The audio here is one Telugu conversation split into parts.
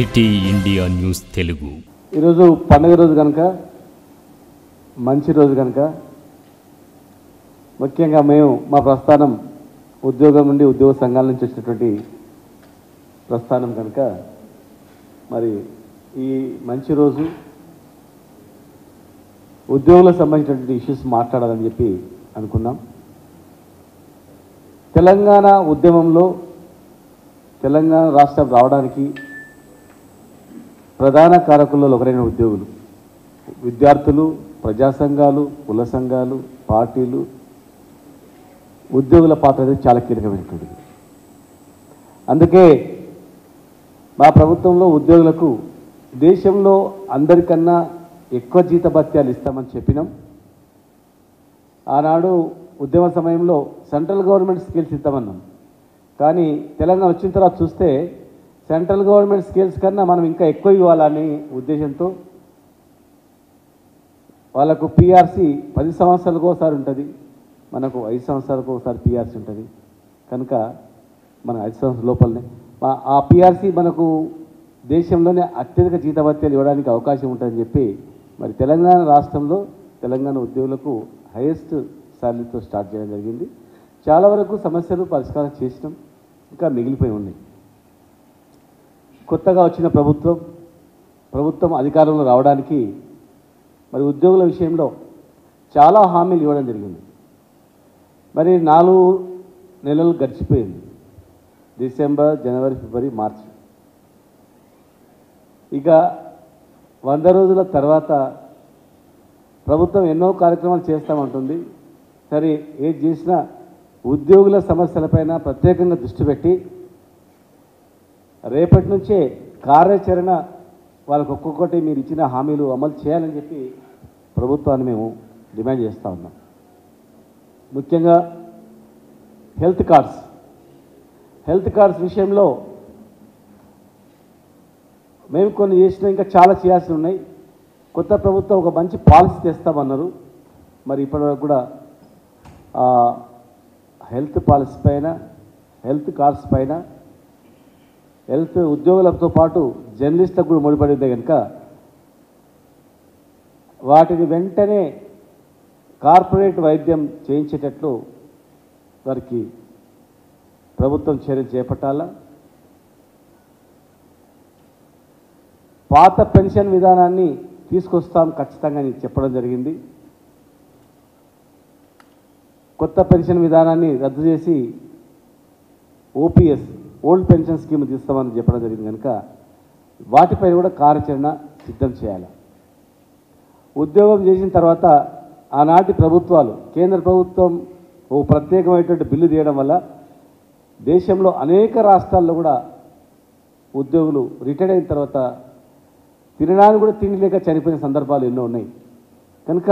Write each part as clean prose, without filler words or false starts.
City India news Telugu. ఈరోజు పండుగ రోజు కనుక, మంచి రోజు కనుక, ముఖ్యంగా మేము మా ప్రస్థానం ఉద్యోగం నుండి ఉద్యోగ సంఘాల నుంచి వచ్చినటువంటి ప్రస్థానం కనుక మరి ఈ మంచి రోజు ఉద్యోగులకు సంబంధించినటువంటి ఇష్యూస్ మాట్లాడాలని చెప్పి అనుకున్నాం. తెలంగాణ ఉద్యమంలో తెలంగాణ రాష్ట్రం రావడానికి ప్రధాన కారకుల్లో ఒకరైన ఉద్యోగులు, విద్యార్థులు, ప్రజా సంఘాలు, కుల సంఘాలు, పార్టీలు, ఉద్యోగుల పాత్ర అనేది చాలా కీలకమైనటువంటిది. అందుకే మా ప్రభుత్వంలో ఉద్యోగులకు దేశంలో అందరికన్నా ఎక్కువ జీతభత్యాలు ఇస్తామని చెప్పినాం. ఆనాడు ఉద్యమ సమయంలో సెంట్రల్ గవర్నమెంట్ స్కీల్స్ ఇస్తామన్నాం. కానీ తెలంగాణ వచ్చిన తర్వాత చూస్తే సెంట్రల్ గవర్నమెంట్ స్కేల్స్ కన్నా మనం ఇంకా ఎక్కువ ఇవ్వాలని ఉద్దేశంతో వాళ్ళకు పిఆర్సీ 10 సంవత్సరాలకు ఒకసారి ఉంటుంది, మనకు 5 సంవత్సరాలకు ఒకసారి పిఆర్సీ ఉంటుంది. కనుక మన 5 సంవత్సరాల లోపలనే ఆ పిఆర్సీ మనకు దేశంలోనే అత్యధిక జీతభత్యాలు ఇవ్వడానికి అవకాశం ఉంటుందని చెప్పి మరి తెలంగాణ రాష్ట్రంలో తెలంగాణ ఉద్యోగులకు హైయెస్ట్ శాలరీతో స్టార్ట్ చేయడం జరిగింది. చాలా వరకు సమస్యలు పరిష్కారం చేసినాం, ఇంకా మిగిలిపోయి ఉన్నాయి. కొత్తగా వచ్చిన ప్రభుత్వం అధికారంలో రావడానికి మరి ఉద్యోగుల విషయంలో చాలా హామీలు ఇవ్వడం జరిగింది. మరి 4 నెలలు గడిచిపోయింది. డిసెంబర్, జనవరి, ఫిబ్రవరి, మార్చి. ఇక 100 రోజుల తర్వాత ప్రభుత్వం ఎన్నో కార్యక్రమాలు చేస్తామంటుంది. సరే, ఏది చేసినా ఉద్యోగుల సమస్యలపైన ప్రత్యేకంగా దృష్టి పెట్టి రేపటి నుంచే కార్యాచరణ వాళ్ళకు ఒక్కొక్కటి మీరు ఇచ్చిన హామీలు అమలు చేయాలని చెప్పి ప్రభుత్వాన్ని మేము డిమాండ్ చేస్తూ ఉన్నాం. ముఖ్యంగా హెల్త్ కార్డ్స్ విషయంలో మేము కొన్ని చేసినా ఇంకా చాలా చేయాల్సి ఉన్నాయి. కొత్త ప్రభుత్వం ఒక మంచి పాలసీ తెస్తామన్నారు. మరి ఇప్పటివరకు కూడా హెల్త్ పాలసీ పైన, హెల్త్ కార్డ్స్ పైన, హెల్త్ ఉద్యోగులతో పాటు జర్నలిస్టులకు కూడా ముడిపడిందే కనుక వాటిని వెంటనే కార్పొరేట్ వైద్యం చేయించేటట్లు వారికి ప్రభుత్వం చర్యలు చేపట్టాలా. పాత పెన్షన్ విధానాన్ని తీసుకొస్తాం ఖచ్చితంగా అని చెప్పడం జరిగింది. కొత్త పెన్షన్ విధానాన్ని రద్దు చేసి ఓపీఎస్, ఓల్డ్ పెన్షన్ స్కీమ్ తీస్తామని చెప్పడం జరిగింది. కనుక వాటిపై కూడా కార్యాచరణ సిద్ధం చేయాలి. ఉద్యోగం చేసిన తర్వాత ఆనాటి ప్రభుత్వాలు, కేంద్ర ప్రభుత్వం ఓ ప్రత్యేకమైనటువంటి బిల్లు తీయడం వల్ల దేశంలో అనేక రాష్ట్రాల్లో కూడా ఉద్యోగులు రిటైర్ అయిన తర్వాత తినడానికి కూడా తిండి లేక చనిపోయిన సందర్భాలు ఎన్నో ఉన్నాయి. కనుక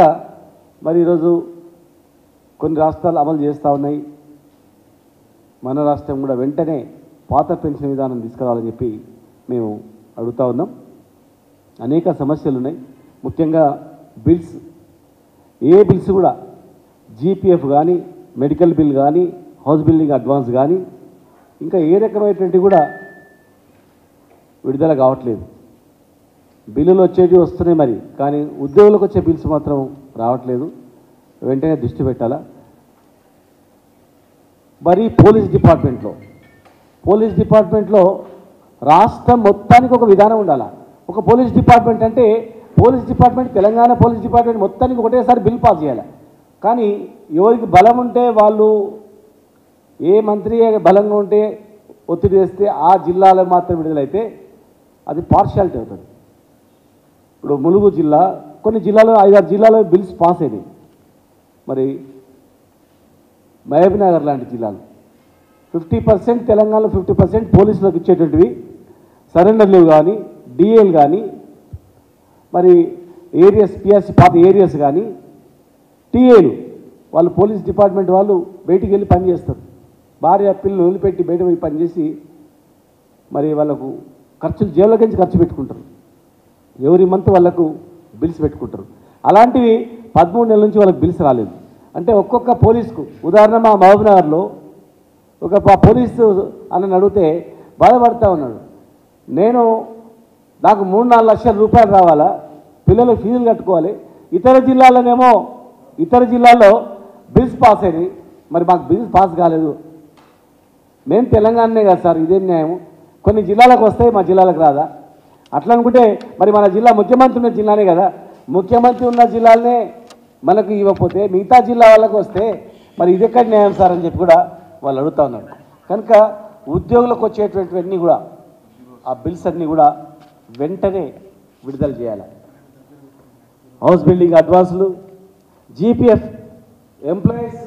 మరి ఈరోజు కొన్ని రాష్ట్రాలు అమలు చేస్తూ ఉన్నాయి. మన రాష్ట్రం కూడా వెంటనే పాత పెన్షన్ విధానం తీసుకురావాలని చెప్పి మేము అడుగుతూ ఉన్నాం. అనేక సమస్యలు ఉన్నాయి. ముఖ్యంగా బిల్స్, ఏ బిల్స్ కూడా జీపీఎఫ్ కానీ, మెడికల్ బిల్ కానీ, హౌస్ బిల్డింగ్ అడ్వాన్స్ కానీ, ఇంకా ఏ రకమైనటువంటి కూడా విడుదల కావట్లేదు. బిల్లులు వచ్చేవి వస్తున్నాయి మరి, కానీ ఉద్యోగులకు వచ్చే బిల్స్ మాత్రం రావట్లేదు. వెంటనే దృష్టి పెట్టాలా. మరి పోలీస్ డిపార్ట్మెంట్లో రాష్ట్రం మొత్తానికి ఒక విధానం ఉండాలా. ఒక పోలీస్ డిపార్ట్మెంట్ అంటే తెలంగాణ పోలీస్ డిపార్ట్మెంట్ మొత్తానికి ఒకటేసారి బిల్ పాస్ చేయాలి. కానీ ఎవరికి బలం ఉంటే వాళ్ళు, ఏ మంత్రి బలంగా ఉంటే ఒత్తిడి చేస్తే ఆ జిల్లాలో మాత్రం విడుదలైతే అది పార్షియాలిటీ అవుతుంది. ఇప్పుడు ములుగు జిల్లా, కొన్ని జిల్లాలో 5-6 జిల్లాలో బిల్స్ పాస్ అయినాయి. మరి మహబూబ్నగర్ లాంటి జిల్లాలు 50% తెలంగాణలో 50% పోలీసులకు ఇచ్చేటువంటివి సరెండర్ లీవ్ కానీ, డిఏలు కానీ, మరి ఏరియాస్, పిఆర్సీ పాత ఏరియాస్ కానీ, టీఏలు వాళ్ళు పోలీస్ డిపార్ట్మెంట్ వాళ్ళు బయటికి వెళ్ళి పనిచేస్తారు. భార్య పిల్లలు వదిలిపెట్టి బయట పోయి పనిచేసి మరి వాళ్ళకు ఖర్చులు జేబులోకి నుంచి ఖర్చు పెట్టుకుంటారు. ఎవరి మంత్ వాళ్ళకు బిల్స్ పెట్టుకుంటారు. అలాంటివి 13 నెలల నుంచి వాళ్ళకి బిల్స్ రాలేదు. అంటే ఒక్కొక్క పోలీసుకు, ఉదాహరణ మా మహబూబ్నగర్లో ఒక పోలీసు అన్నని అడిగితే బాధపడతా ఉన్నాడు. నేను నాకు 3-4 లక్షల రూపాయలు రావాలా, పిల్లలకు ఫీజులు కట్టుకోవాలి. ఇతర జిల్లాల్లో బిల్స్ పాస్ అయ్యి, మరి మాకు బిల్స్ పాస్ కాలేదు. మేము తెలంగాణనే కదా సార్, ఇదేం న్యాయం? కొన్ని జిల్లాలకు వస్తాయి, మా జిల్లాలకు రాదా? అట్లా అనుకుంటే మరి మన జిల్లా ముఖ్యమంత్రి ఉన్న జిల్లానే కదా, ముఖ్యమంత్రి ఉన్న జిల్లాలనే మనకు ఇవ్వకపోతే మిగతా జిల్లా వాళ్ళకు వస్తే మరి ఇది ఎక్కడ న్యాయం సార్ అని చెప్పి కూడా వాళ్ళు అడుగుతూ ఉన్నారు. కనుక ఉద్యోగులకు వచ్చేటువంటివన్నీ కూడా ఆ బిల్స్ అన్నీ కూడా వెంటనే విడుదల చేయాలి. హౌస్ బిల్డింగ్ అడ్వాన్సులు, జీపీఎఫ్, ఎంప్లాయీస్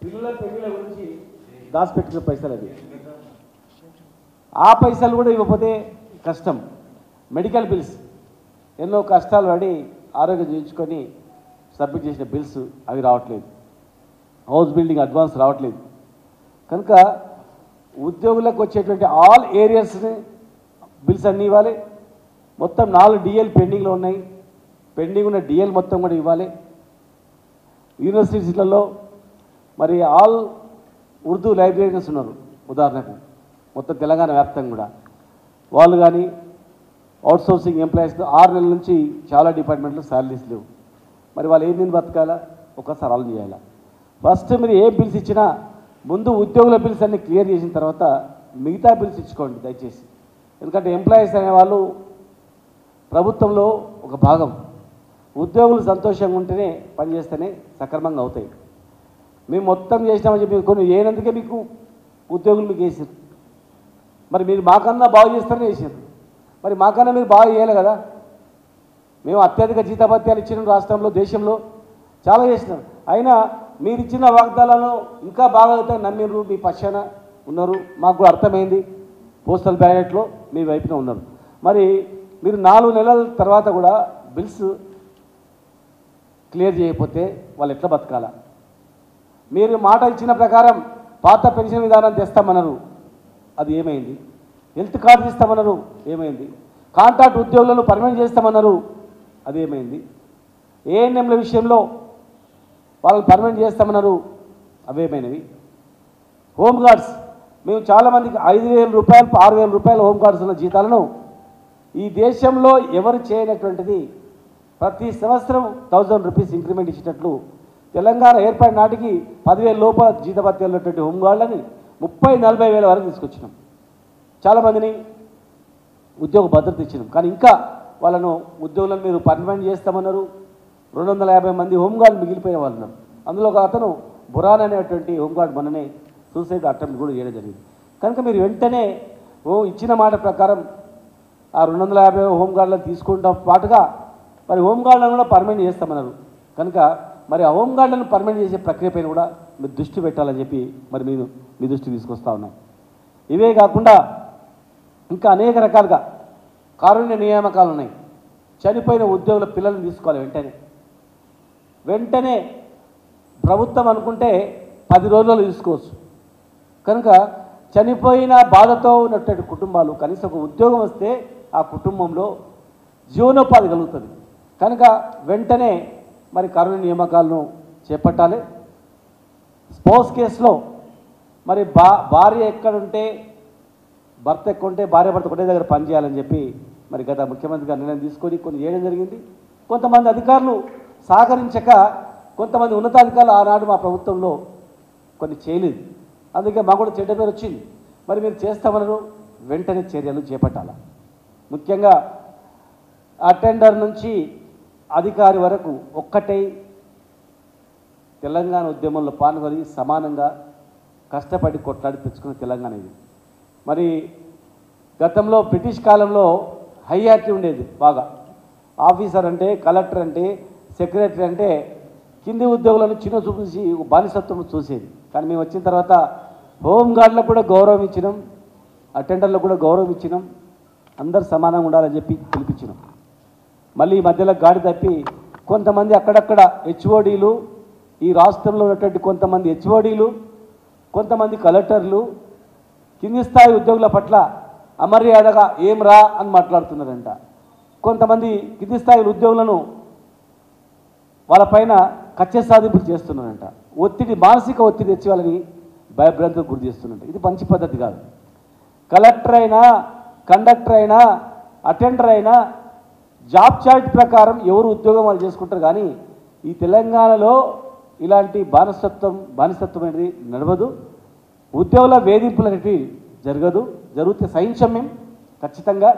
పిల్లల పెళ్లిల గురించి దాచిపెట్టుకునే పైసలు అవి, ఆ పైసలు కూడా ఇవ్వకపోతే కష్టం. మెడికల్ బిల్స్ ఎన్నో కష్టాలు పడి ఆరోగ్యం చూయించుకొని సబ్మిట్ చేసిన బిల్స్ అవి రావట్లేదు. హౌస్ బిల్డింగ్ అడ్వాన్స్ రావట్లేదు. కనుక ఉద్యోగులకు వచ్చేటువంటి ఆల్ ఏరియాస్ని బిల్స్ అన్నీ ఇవ్వాలి. మొత్తం 4 డిఎల్ పెండింగ్లో ఉన్నాయి. పెండింగ్ ఉన్న డిఎల్ మొత్తం కూడా ఇవ్వాలి. యూనివర్సిటీలలో మరి ఆల్ ఉర్దూ లైబ్రరీస్ ఉన్నారు ఉదాహరణకు మొత్తం తెలంగాణ వ్యాప్తంగా కూడా, వాళ్ళు కానీ అవుట్సోర్సింగ్ ఎంప్లాయీస్ 6 నెలల నుంచి చాలా డిపార్ట్మెంట్లో శాలరీస్ లేవు. మరి వాళ్ళు ఏం దీన్ని బతకాలా? ఒకసారి ఆలోచన చేయాలా. ఫస్ట్ మీరు ఏ బిల్స్ ఇచ్చినా ముందు ఉద్యోగుల బిల్స్ అన్ని క్లియర్ చేసిన తర్వాత మిగతా బిల్స్ ఇచ్చుకోండి దయచేసి. ఎందుకంటే ఎంప్లాయీస్ అనేవాళ్ళు ప్రభుత్వంలో ఒక భాగం. ఉద్యోగులు సంతోషంగా ఉంటేనే పనిచేస్తేనే సక్రమంగా అవుతాయి. మేము మొత్తం చేసినామని చెప్పి కొన్ని ఏనందుకే మీకు ఉద్యోగులు మీకు వేసారు. మరి మీరు మాకన్నా బాగు చేస్తారని వేసారు. మరి మాకన్నా మీరు బాగా చేయాలి కదా. మేము అత్యధిక జీతభత్యాలు ఇచ్చిన రాష్ట్రంలో దేశంలో చాలా చేసినాం. అయినా మీరు ఇచ్చిన వాగ్దానాలను ఇంకా బాగా అవుతాయి నమ్మిరు, మీ పక్షాన ఉన్నారు, మాకు కూడా అర్థమైంది. పోస్టల్ బ్యాలెట్లో మీ వైపున ఉన్నారు. మరి మీరు 4 నెలల తర్వాత కూడా బిల్స్ క్లియర్ చేయకపోతే వాళ్ళు ఎట్లా బతకాలా? మీరు మాట ఇచ్చిన ప్రకారం పాత పెన్షన్ విధానం తెస్తామన్నారు, అది ఏమైంది? హెల్త్ కార్డు ఇస్తామన్నారు, ఏమైంది? కాంట్రాక్ట్ ఉద్యోగులను పర్మనెంట్ చేస్తామన్నారు, అది ఏమైంది? ఏఎన్ఎంల విషయంలో వాళ్ళని పర్మనెంట్ చేస్తామన్నారు, అవేమైనవి? హోంగార్డ్స్ మేము చాలామందికి 5,000 రూపాయలు 6,000 రూపాయలు హోంగార్డ్స్ ఉన్న జీతాలను ఈ దేశంలో ఎవరు చేయనటువంటిది ప్రతి సంవత్సరం 1,000 రూపీస్ ఇంక్రిమెంట్ ఇచ్చేటట్లు తెలంగాణ ఏర్పడిన నాటికి 10,000 లోపల జీతభత్యాలు ఉన్నటువంటి హోంగార్డులని 30-40 వేల వరకు తీసుకొచ్చినాం. చాలామందిని ఉద్యోగ భద్రత ఇచ్చినాం. కానీ ఇంకా వాళ్ళను ఉద్యోగులను మీరు పర్మనెంట్ చేస్తామన్నారు. 250 మంది హోంగార్డు మిగిలిపోయిన వాళ్ళు ఉన్నారు. అందులో ఒక అతను బురాన్ అనేటువంటి హోంగార్డు మననే సూసైడ్ అటెంప్ట్ కూడా చేయడం జరిగింది. కనుక మీరు వెంటనే ఇచ్చిన మాట ప్రకారం ఆ 250 హోంగార్డులను తీసుకుంటాం పాటుగా మరి హోంగార్డులను కూడా పర్మనెంట్ చేస్తామన్నారు. కనుక మరి ఆ హోంగార్డులను పర్మనెంట్ చేసే ప్రక్రియ పైన కూడా మీరు దృష్టి పెట్టాలని చెప్పి మరి మీరు మీ దృష్టి తీసుకొస్తా ఉన్నాం. ఇవే కాకుండా ఇంకా అనేక రకాలుగా కారుణ్య నియామకాలు ఉన్నాయి. చనిపోయిన ఉద్యోగుల పిల్లల్ని తీసుకోవాలి వెంటనే ప్రభుత్వం అనుకుంటే 10 రోజుల్లో తీసుకోవచ్చు. కనుక చనిపోయిన బాధతో ఉన్నటువంటి కుటుంబాలు కనీసం ఒక ఉద్యోగం వస్తే ఆ కుటుంబంలో జీవనోపాధి కలుగుతుంది. కనుక వెంటనే మరి కారుణ్య నియామకాలను చేపట్టాలి. స్పౌస్ కేసులో మరి భార్య ఎక్కడుంటే భర్త ఎక్కడుంటే భార్య భర్త ఒకటే దగ్గర పనిచేయాలని చెప్పి మరి గత ముఖ్యమంత్రి గారు నిర్ణయం తీసుకొని కొన్ని చేయడం జరిగింది. కొంతమంది అధికారులు సహకరించక కొంతమంది ఉన్నతాధికారులు ఆనాడు మా ప్రభుత్వంలో కొన్ని చేయలేదు. అందుకే మాకు కూడా చెడ్డ పేరు వచ్చింది. మరి మీరు చేస్తామన్నారు, వెంటనే చర్యలు చేపట్టాలి. ముఖ్యంగా అటెండర్ నుంచి అధికారి వరకు ఒక్కటై తెలంగాణ ఉద్యమంలో పాల్గొని సమానంగా కష్టపడి కొట్లాడి తెచ్చుకున్న తెలంగాణ ఇది. మరి గతంలో బ్రిటిష్ కాలంలో హైయార్కీ ఉండేది బాగా. ఆఫీసర్ అంటే, కలెక్టర్ అంటే, సెక్రటరీ అంటే కింది ఉద్యోగులను చిన్న చూపించి బానిసత్వం చూసేది. కానీ మేము వచ్చిన తర్వాత హోంగార్డులకు కూడా గౌరవం ఇచ్చినాం, అటెండర్లకు కూడా గౌరవం ఇచ్చినాం, అందరు సమానంగా ఉండాలని చెప్పి పిలిపించినాం. మళ్ళీ ఈ మధ్యలో గాడి తప్పి కొంతమంది అక్కడక్కడ హెచ్ఓడీలు, ఈ రాష్ట్రంలో ఉన్నటువంటి కొంతమంది హెచ్ఓడీలు, కొంతమంది కలెక్టర్లు కింది స్థాయి ఉద్యోగుల పట్ల అమర్యాదగా ఏం రా అని మాట్లాడుతున్నారంట. కొంతమంది కింది స్థాయి ఉద్యోగులను వాళ్ళపైన కక్ష సాధింపులు చేస్తున్నారంట. మానసిక ఒత్తిడి తెచ్చి వాళ్ళని భయభ్రాంతులకు గురి చేస్తున్నారంట. ఇది మంచి పద్ధతి కాదు. కలెక్టర్ అయినా, కండక్టర్ అయినా, అటెండర్ అయినా జాబ్ చార్ట్ ప్రకారం ఎవరు ఉద్యోగం వాళ్ళు చేసుకుంటారు. కానీ ఈ తెలంగాణలో ఇలాంటి బానిసత్వం అనేది నడవదు. ఉద్యోగుల వేధింపులు అనేవి జరగదు. జరిగితే సహించం మేము ఖచ్చితంగా.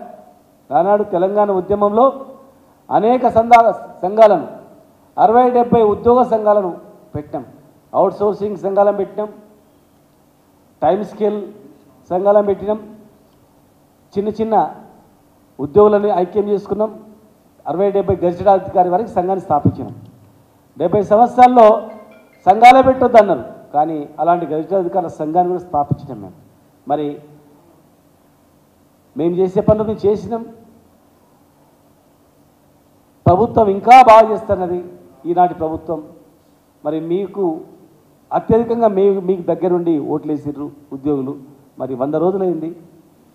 ఆనాడు తెలంగాణ ఉద్యమంలో అనేక సంఘాలను 60-70 ఉద్యోగ సంఘాలను పెట్టినాం. అవుట్ సోర్సింగ్ సంఘాలను పెట్టినాం, టైం స్కేల్ సంఘాలను పెట్టినాం, చిన్న చిన్న ఉద్యోగులని ఐక్యం చేసుకున్నాం. 60-70 గజిటెడ్ వరకు సంఘాన్ని స్థాపించినాం. 70 సంవత్సరాల్లో సంఘాలే పెట్టొద్దు అన్నారు. కానీ అలాంటి గజిటెడ్ అధికారుల సంఘాన్ని కూడా స్థాపించినాం మేము. మరి మేము చేసే పనులు మేము చేసినాం. ప్రభుత్వం ఇంకా బాగా చేస్తున్నది ఈనాటి ప్రభుత్వం. మరి మీకు అత్యధికంగా మీకు దగ్గరుండి ఓట్లేసిర్రు ఉద్యోగులు. మరి 100 రోజులైంది,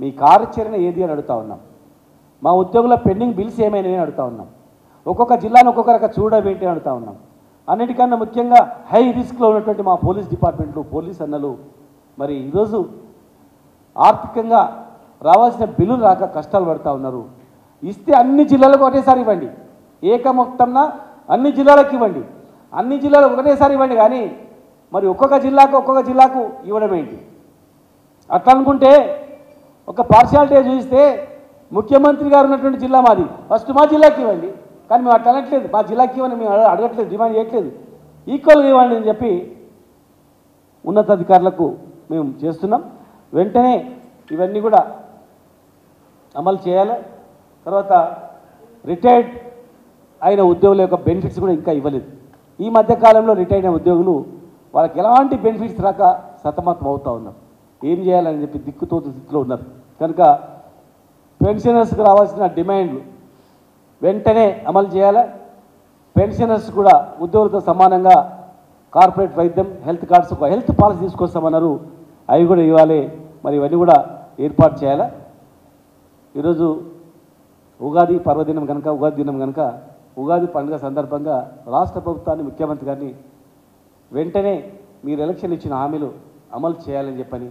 మీ కార్యాచరణ ఏది అని అడుగుతా ఉన్నాం. మా ఉద్యోగుల పెండింగ్ బిల్స్ ఏమైనా అని అడుగుతా ఉన్నాం. ఒక్కొక్క జిల్లాను ఒక్కొక్క రక చూడడం ఏంటి అని అడుగుతా ఉన్నాం. అన్నిటికన్నా ముఖ్యంగా హై రిస్క్లో ఉన్నటువంటి మా పోలీస్ డిపార్ట్మెంట్లు, పోలీస్ అన్నలు మరి ఈరోజు ఆర్థికంగా రావాల్సిన బిల్లులు రాక కష్టాలు పడుతూ ఉన్నారు. ఇస్తే అన్ని జిల్లాలకు ఒకటేసారి ఇవ్వండి, ఏకమొత్తంగా అన్ని జిల్లాలకు ఇవ్వండి, అన్ని జిల్లాలకు ఒకటేసారి ఇవ్వండి. కానీ మరి ఒక్కొక్క జిల్లాకు ఇవ్వడం ఏంటి? అట్లా అనుకుంటే ఒక పార్షియాలిటీ చూపిస్తే ముఖ్యమంత్రి గారు ఉన్నటువంటి జిల్లా మాది, ఫస్ట్ మా జిల్లాకి ఇవ్వండి. కానీ మేము అట్లా అనట్లేదు, మా జిల్లాకి ఇవ్వని మేము అడగట్లేదు, డిమాండ్ చేయట్లేదు, ఈక్వల్గా ఇవ్వండి అని చెప్పి ఉన్నతాధికారులకు మేము చేస్తున్నాం. వెంటనే ఇవన్నీ కూడా అమలు చేయాలి. తర్వాత రిటైర్డ్ అయిన ఉద్యోగుల యొక్క బెనిఫిట్స్ కూడా ఇంకా ఇవ్వలేదు. ఈ మధ్యకాలంలో రిటైర్డ్ అయిన ఉద్యోగులు వాళ్ళకి ఎలాంటి బెనిఫిట్స్ రాక సతమతం అవుతూ ఉన్నారు. ఏం చేయాలని చెప్పి దిక్కుతోటి స్థితిలో ఉన్నారు. కనుక పెన్షనర్స్కి రావాల్సిన డిమాండ్లు వెంటనే అమలు చేయాలి. పెన్షనర్స్ కూడా ఉద్యోగులతో సమానంగా కార్పొరేట్ వైద్యం, హెల్త్ కార్డ్స్, ఒక హెల్త్ పాలసీ తీసుకొస్తామన్నారు, అవి కూడా ఇవ్వాలి. మరి ఇవన్నీ కూడా ఏర్పాటు చేయాలి. ఈరోజు ఉగాది పర్వదినం కనుక, ఉగాది దినం కనుక, ఉగాది పండుగ సందర్భంగా రాష్ట్ర ప్రభుత్వాన్ని, ముఖ్యమంత్రి గారిని వెంటనే మీరు ఎలక్షన్ ఇచ్చిన హామీలు అమలు చేయాలని చెప్పని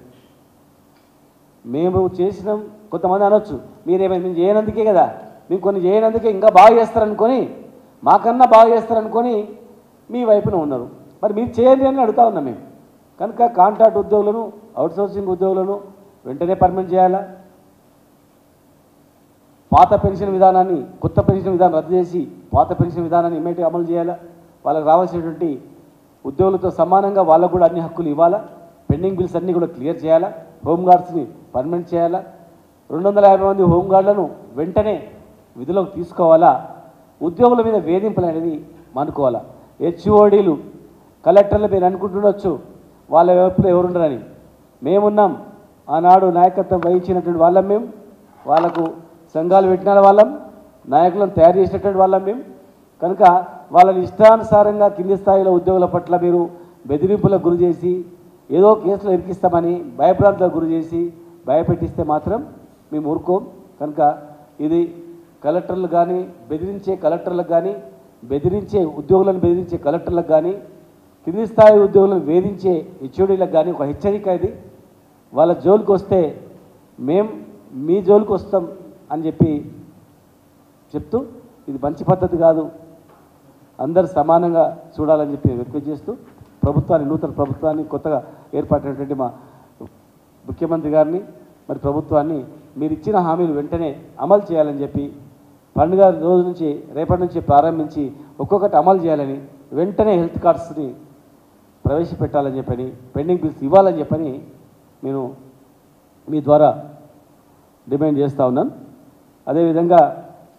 మేము చేసినాం. కొంతమంది అనొచ్చు, మీరేమైనా మేము చేయనందుకే కదా, మేము కొన్ని చేయనందుకే ఇంకా బాగా చేస్తారనుకొని, మాకన్నా బాగా చేస్తారనుకొని మీ వైపున ఉన్నారు. మరి మీరు చేయండి అని అడుగుతా ఉన్నాం మేము. కనుక కాంట్రాక్ట్ ఉద్యోగులను, అవుట్సోర్సింగ్ ఉద్యోగులను వెంటనే పర్మనెంట్ చేయాలా. పాత పెన్షన్ విధానాన్ని, కొత్త పెన్షన్ విధానం రద్దు చేసి పాత పెన్షన్ విధానాన్ని ఇమ్మీడియట్గా అమలు చేయాలా. వాళ్ళకి రావాల్సినటువంటి ఉద్యోగులతో సమానంగా వాళ్ళకు కూడా అన్ని హక్కులు ఇవ్వాలా. పెండింగ్ బిల్స్ అన్నీ కూడా క్లియర్ చేయాలా. హోంగార్డ్స్ని పర్మనెంట్ చేయాలా. 250 మంది హోంగార్డులను వెంటనే విధులకు తీసుకోవాలా. ఉద్యోగుల మీద వేధింపులు అనేది మానుకోవాలా. హెచ్ఓడీలు, కలెక్టర్లు మీరు అనుకుంటుండొచ్చు వాళ్ళ వైపులో ఎవరుండరని. మేమున్నాం. ఆనాడు నాయకత్వం వహించినటువంటి వాళ్ళం మేము, వాళ్ళకు సంఘాలు పెట్టిన వాళ్ళం, నాయకులను తయారు చేసినటువంటి వాళ్ళం మేము. కనుక వాళ్ళని ఇష్టానుసారంగా కింది స్థాయిలో ఉద్యోగుల పట్ల మీరు బెదిరింపులకు గురి చేసి, ఏదో కేసులో ఇరికిస్తామని భయభ్రాంతులకు గురి చేసి భయపెట్టిస్తే మాత్రం మేము ఊరుకోం. కనుక ఇది కలెక్టర్లు కానీ, బెదిరించే కలెక్టర్లకు కానీ, ఉద్యోగులను బెదిరించే కలెక్టర్లకు కానీ, కింది స్థాయి ఉద్యోగులను వేధించే హెచ్ఓడీలకు కానీ ఒక హెచ్చరిక. ఇది వాళ్ళ జోలికి వస్తే మేము మీ జోలికి వస్తాం అని చెప్తూ ఇది మంచి పద్ధతి కాదు, అందరు సమానంగా చూడాలని చెప్పి రిక్వెస్ట్ చేస్తూ ప్రభుత్వాన్ని, నూతన ప్రభుత్వాన్ని, కొత్తగా ఏర్పడినటువంటి మా ముఖ్యమంత్రి గారిని, మరి ప్రభుత్వాన్ని మీరు ఇచ్చిన హామీలు వెంటనే అమలు చేయాలని చెప్పి, పండుగ రోజు నుంచి రేపటి నుంచి ప్రారంభించి ఒక్కొక్కటి అమలు చేయాలని, వెంటనే హెల్త్ కార్డ్స్ని ప్రవేశపెట్టాలని చెప్పని, పెండింగ్ బిల్స్ ఇవ్వాలని చెప్పని నేను మీ ద్వారా డిమాండ్ చేస్తూ ఉన్నాను. అదేవిధంగా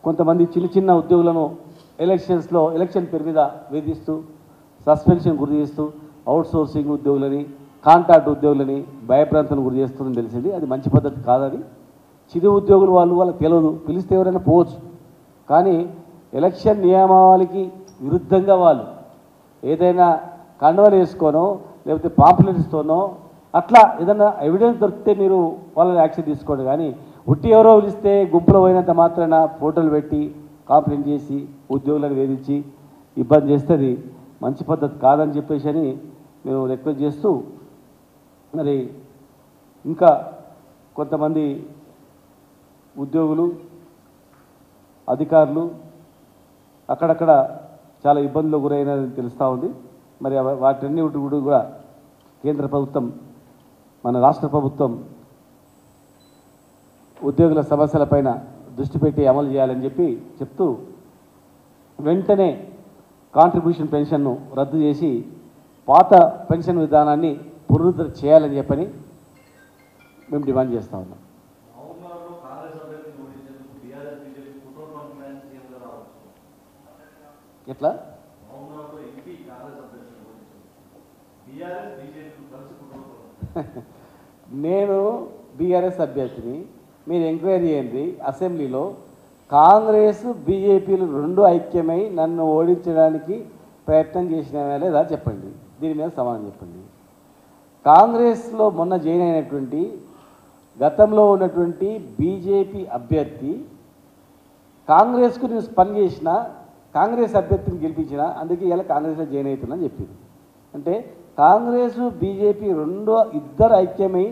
కొంతమంది చిన్న ఉద్యోగులను ఎలక్షన్ పేరు మీద వేధిస్తూ, సస్పెన్షన్ గురి చేస్తూ, అవుట్సోర్సింగ్ ఉద్యోగులని, కాంట్రాక్ట్ ఉద్యోగులని భయభ్రాంతులను గురి చేస్తుందని తెలిసింది. అది మంచి పద్ధతి కాదని. చిరు ఉద్యోగులు వాళ్ళకి తెలియదు, పిలిస్తే ఎవరైనా పోవచ్చు. కానీ ఎలక్షన్ నియమావళికి విరుద్ధంగా వాళ్ళు ఏదైనా కండవలు వేసుకోనో లేకపోతే పాంప్లెట్స్తోనో అట్లా ఏదైనా ఎవిడెన్స్ దొరికితే మీరు వాళ్ళని యాక్షన్ తీసుకోండి. కానీ ఉట్టి ఎవరో పిలిస్తే గుంపులో పోయినంత మాత్రాన ఫోటోలు పెట్టి కాంప్లైంట్ చేసి ఉద్యోగులను వేధించి ఇబ్బంది చేస్తుంది మంచి పద్ధతి కాదని చెప్పేసి అని మేము రిక్వెస్ట్ చేస్తూ, మరి ఇంకా కొంతమంది ఉద్యోగులు అధికారులు అక్కడక్కడ చాలా ఇబ్బందులు గురైనదని తెలుస్తూ ఉంది. మరి వాటన్ని కూడా కేంద్ర ప్రభుత్వం మన రాష్ట్ర ప్రభుత్వం ఉద్యోగుల సమస్యలపైన దృష్టి పెట్టి అమలు చేయాలని చెప్తూ వెంటనే కాంట్రిబ్యూషన్ పెన్షన్ను రద్దు చేసి పాత పెన్షన్ విధానాన్ని పునరుద్ధరణ చేయాలని చెప్పని మేము డిమాండ్ చేస్తూ ఉన్నాం. ఎట్లా నేను బీఆర్ఎస్ అభ్యర్థిని, మీరు ఎంక్వైరీ చేయండి. అసెంబ్లీలో కాంగ్రెస్ బీజేపీలు రెండు ఐక్యమై నన్ను ఓడించడానికి ప్రయత్నం చేసిన లేదా చెప్పండి. దీని మీద సమాధానం చెప్పండి. కాంగ్రెస్లో మొన్న జాయిన్ అయినటువంటి గతంలో ఉన్నటువంటి బీజేపీ అభ్యర్థి కాంగ్రెస్కు నేను పనిచేసిన కాంగ్రెస్ అభ్యర్థిని గెలిపించిన, అందుకే ఇలా కాంగ్రెస్లో జాయిన్ అవుతుందని చెప్పింది. అంటే కాంగ్రెస్ బీజేపీ ఇద్దరు ఐక్యమై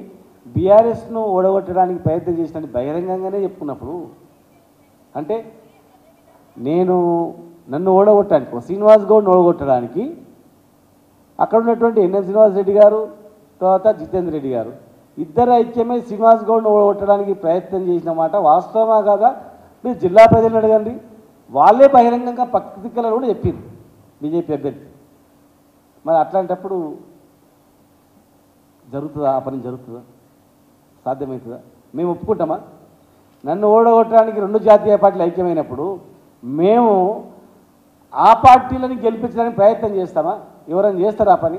బీఆర్ఎస్ను ఓడగొట్టడానికి ప్రయత్నం చేసినట్టు బహిరంగంగానే చెప్పుకున్నప్పుడు అంటే నన్ను ఓడగొట్టడానికి శ్రీనివాస్ గౌడ్ని ఓడగొట్టడానికి అక్కడ ఉన్నటువంటి ఎన్ఎం శ్రీనివాస్ రెడ్డి గారు తర్వాత జితేందర్ రెడ్డి గారు ఇద్దరు ఐక్యమై శ్రీనివాస్ గౌడ్ని ఓడగొట్టడానికి ప్రయత్నం చేసిన మాట వాస్తవమా కాదా మీరు జిల్లా ప్రజలను అడగండి. వాళ్ళే బహిరంగంగా పత్రికలలో కూడా చెప్పింది బీజేపీ అభ్యర్థి. మరి అట్లాంటప్పుడు జరుగుతుందా? ఆ పని జరుగుతుందా? సాధ్యమవుతుందా? మేము ఒప్పుకుంటామా? నన్ను ఓడగొట్టడానికి రెండు జాతీయ పార్టీలు ఐక్యమైనప్పుడు మేము ఆ పార్టీలను గెలిపించడానికి ప్రయత్నం చేస్తామా? ఎవరైనా చేస్తారా ఆ పని?